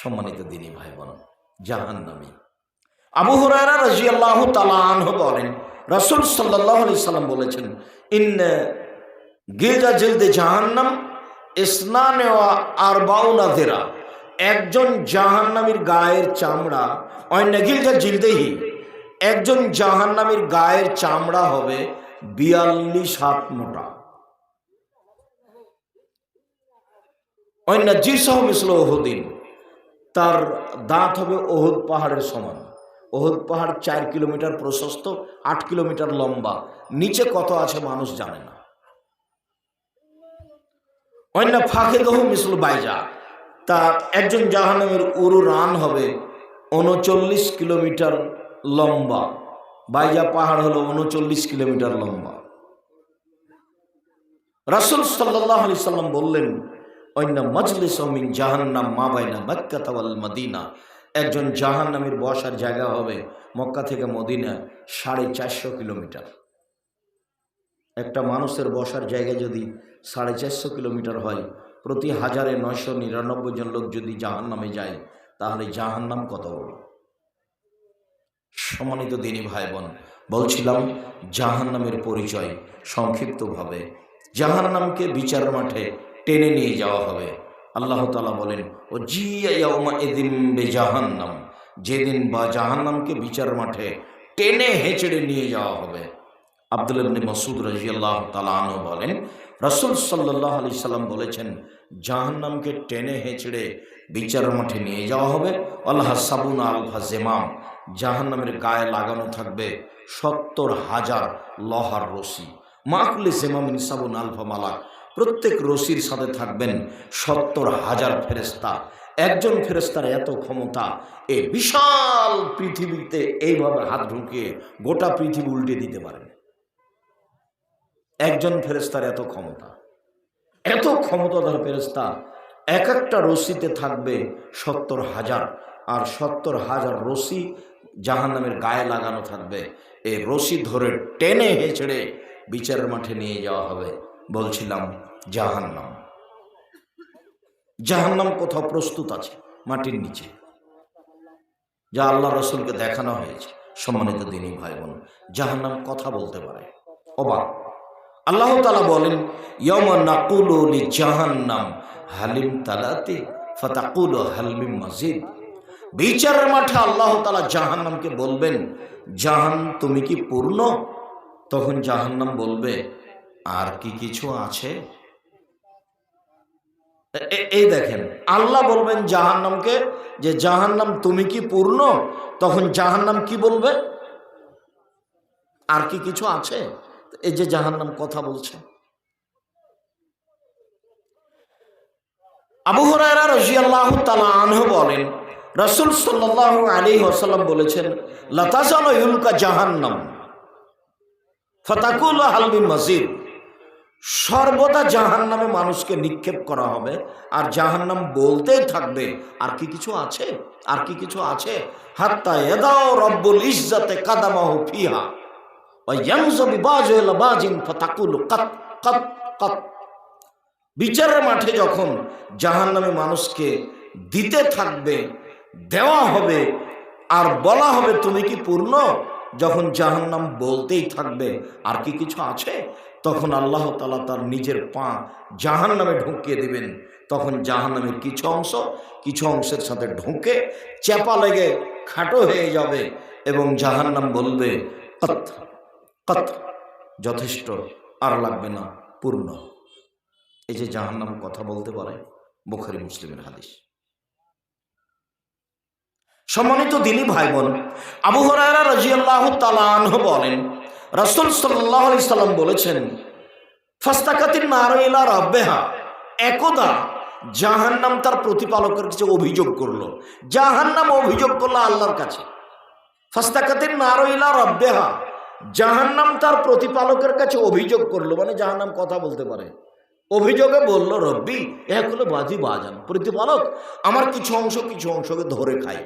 সম্মানিত দিনী ভাই বোন, জাহান্নামী। আবু হুরায়রা রাদিয়াল্লাহু তাআলা আনহু বলেন, রাসূল সাল্লাল্লাহু আলাইহি সাল্লাম বলেছেন, ইন্না গিলজা জিলদে জাহান্নাম ইসনানে ওয়া আরবাউনা যিরা। একজন জাহান্নামীর গায়ের চামড়া, অন্য গিলজা জিলদেহি, একজন জাহান্নামীর গায়ের চামড়া হবে 42 হাত মোটা। অন্য জিসহ মিসল উহুদিন, তার দাঁত হবে ওহুদ পাহাড়ের সমান। ওহুদ পাহাড় 4 কিলোমিটার প্রশস্ত, 8 কিলোমিটার লম্বা, নিচে কত আছে মানুষ জানে না। অন্য ফাখিদহু মিসল বাইজা, তা একজন জাহান্নামের উরু রান হবে 39 কিলোমিটার লম্বা। বাইজা পাহাড় হলো 39 কিলোমিটার লম্বা। রাসূল সাল্লাল্লাহু আলাইহি সাল্লাম বললেন, অন্য মজলিস মিন জাহান্নাম মা বাইনা মক্কা ওয়াল মদিনা। একজন জাহান্নামীর বসার জায়গা হবে মক্কা থেকে মদিনা 450 কিলোমিটার। একটা মানুষের বসার জায়গা যদি 450 কিলোমিটার হয়, প্রতি 1999 জন লোক যদি জাহান্নামে যায়, তাহলে জাহান্নাম কত বড়। সম্মানিত দিনী ভাই বোন, বলছিলাম জাহান্নামের পরিচয় সংক্ষিপ্তভাবে। জাহান্নামকে বিচার মাঠে টেনে নিয়ে যাওয়া হবে। আল্লাহ তাআলা বলেন, ও জিয়া ইয়াউমা ইযিম বিজাহান্নাম, যেদিন বা জাহান্নামকে বিচার মাঠে টেনে হেঁচড়ে নিয়ে যাওয়া হবে। আব্দুল্লাহ ইবনে মাসউদ রাদিয়াল্লাহু তাআলা আনহু বলেন, রাসূল সাল্লাল্লাহু আলাইহি সাল্লাম বলেছেন, জাহান্নামকে টেনে হেঁচড়ে বিচার মাঠে নিয়ে যাওয়া হবে। আল্লাহ সাবুনা আলফা জিমাম, জাহান্নামের গায়ে লাগানো থাকবে 70,000 লোহার রশি। মাকুলি জিমামিন সাবুন আলফা মালাক, প্রত্যেক রশির সাথে থাকবেন 70,000 ফেরেশতা। একজন ফেরেশতার এত ক্ষমতা, এই বিশাল পৃথিবীতে এইভাবে হাত ঢুকিয়ে গোটা পৃথিবী উল্টে দিতে পারেন। একজন ফেরেশতার এত ক্ষমতা, এত ক্ষমতাধর ফেরেশতা। এক একটা রশিতে থাকবে 70,000, আর 70,000 রশি জাহান্নামের গায়ে লাগানো থাকবে। এই রশি ধরে টেনে হেঁচড়ে বিচারের মাঠে নিয়ে যাওয়া হবে। বলছিলাম জাহান্নাম। জাহান্নাম কোথাও প্রস্তুত আছে মাটির নিচে, যা আল্লাহ রাসূলকে দেখানো হয়েছে। সম্মানিত দিনী ভাই বোন, জাহান্নাম কথা বলতে পারে, অবাক। আল্লাহ তাআলা বলেন, ইয়াওমা নাকুলু লিজাহান্নাম হালিম তালাতি ফাতাকুলু হাল মিন মাজিদ। বিচারের মাঠে আল্লাহ তাআলা জাহান্নামকে বলবেন, জাহান তুমি কি পূর্ণ? তখন জাহান্নাম বলবে, আর কি কিছু আছে? এই দেখেন, আল্লাহ বলবেন জাহান্নামকে যে, জাহান্নাম তুমি কি পূর্ণ? তখন জাহান্নাম কি বলবে? আর কি কিছু আছে? এই যে জাহান্নাম কথা বলছে। আবু হুরায়রা রাদিয়াল্লাহু তাআলা আনহু বলেন, রাসূল সাল্লাল্লাহু আলাইহি ওয়াসাল্লাম বলেছেন, লা তাজালু ইউলকা জাহান্নাম ফাতাকুলু হাল মিন মাজিদ। সর্বদা জাহান্নামে মানুষকে নিক্ষেপ করা হবে, আর জাহান্নাম বলতেই থাকবে, আর কি কিছু আছে? আর কি কিছু আছে? হাত্তা ইয়াদাউ রব্বুল ইজ্জাতে কাদামাহু ফিহা ওয়া ইয়ানজু বিবাজু ইলা বাজিন ফাতাকুলু কাত কাত কাত। বিচারের মাঠে যখন জাহান্নামে মানুষকে দিতে থাকবে, দেওয়া হবে, আর বলা হবে তুমি কি পূর্ণ? যখন জাহান্নাম বলতেই থাকবে আর কি কিছু আছে, তখন আল্লাহ তাআলা তার নিজের পা জাহান্নামে ঢুকিয়ে দিবেন। তখন জাহান্নামের কিছু অংশের সাথে ঢুকে চেপা লেগে খাটো হয়ে যাবে, এবং জাহান্নাম বলবে, কত কত, যথেষ্ট, আর লাগবে না, পূর্ণ। এই যে জাহান্নাম কথা বলতে পারে, বুখারী মুসলিমের হাদিস। সম্মানিত দিনী ভাই বোন, আবু হুরায়রা রাদিয়াল্লাহু তাআলা আনহু বলেন, রাসূল সাল্লাল্লাহু আলাইহি সাল্লাম বলেছেন, ফাস্তাকাতিন নারু ইলা রাব্বিহা। একদা জাহান্নাম তার প্রতিপালকের কাছে অভিযোগ করলো। জাহান্নাম অভিযোগ করলো আল্লাহর কাছে। ফাস্তাকাতিন নারু ইলা রাব্বিহা, জাহান্নাম তার প্রতিপালকের কাছে অভিযোগ করলো, মানে জাহান্নাম কথা বলতে পারে। অভিযোগে বলল, রব্বি এগুলো বাজি বাজান, প্রতিপালক আমার কিছু অংশকে ধরে খাই।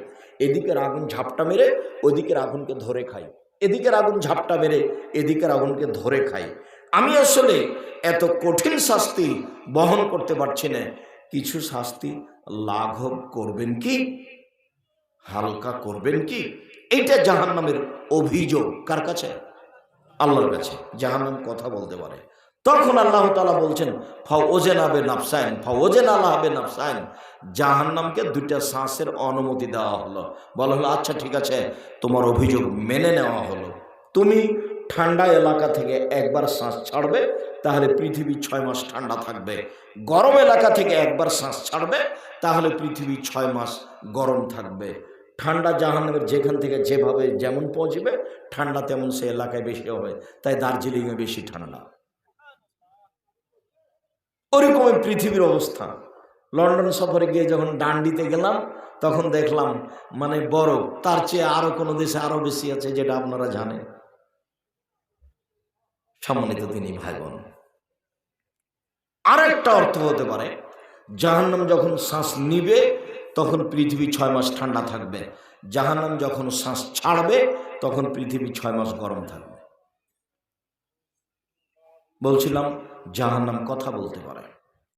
এদিকের আগুন ঝাপটা মেরে ওইদিকের আগুনকে ধরে খাই, এদিকের আগুন ঝাপটা মেরে এদিকের আগুনকে ধরে খাই। আমি আসলে এত কঠিন শাস্তি বহন করতে পারছি না, কিছু শাস্তি লাঘব করবেন কি, হালকা করবেন কি? এইটা জাহান্নামের অভিযোগ কার কাছে? আল্লাহর কাছে। জাহান্নাম কথা বলতে পারে। তখন আল্লাহ তাআলা বলছেন ফাওজেনা বে নাফসাইন, ফাওজেনা আল্লাহ বে নাফসাইন, জাহান্নামকে দুইটা শ্বাসের অনুমতি দেওয়া হলো। বলা হলো আচ্ছা ঠিক আছে, তোমার অভিযোগ মেনে নেওয়া হলো। তুমি ঠান্ডা এলাকা থেকে একবার শ্বাস ছাড়বে, তাহলে পৃথিবী 6 মাস ঠান্ডা থাকবে। গরম এলাকা থেকে একবার শ্বাস ছাড়বে, তাহলে পৃথিবী 6 মাস গরম থাকবে। ঠান্ডা জাহান্নামের যেখান থেকে যেভাবে যেমন পৌঁছবে, ঠান্ডা তেমন সে এলাকায় বেশি হবে। তাই দার্জিলিংয়ে বেশি ঠান্ডা। ওরকমই পৃথিবীর অবস্থা। লন্ডন সফরে গিয়ে যখন ডান্ডিতে গেলাম, তখন দেখলাম মানে বরফ, তার চেয়ে আরো কোনো দেশে আরো বেশি আছে, যেটা আপনারা জানেন। সম্মানিত তিনি ভাই বোন, আর একটা অর্থ হতে পারে জাহান্নাম যখন শ্বাস নিবে তখন পৃথিবী 6 মাস ঠান্ডা থাকবে, জাহান্নাম যখন শ্বাস ছাড়বে তখন পৃথিবী 6 মাস গরম থাকবে। বলছিলাম জাহান্নাম কথা বলতে পারে।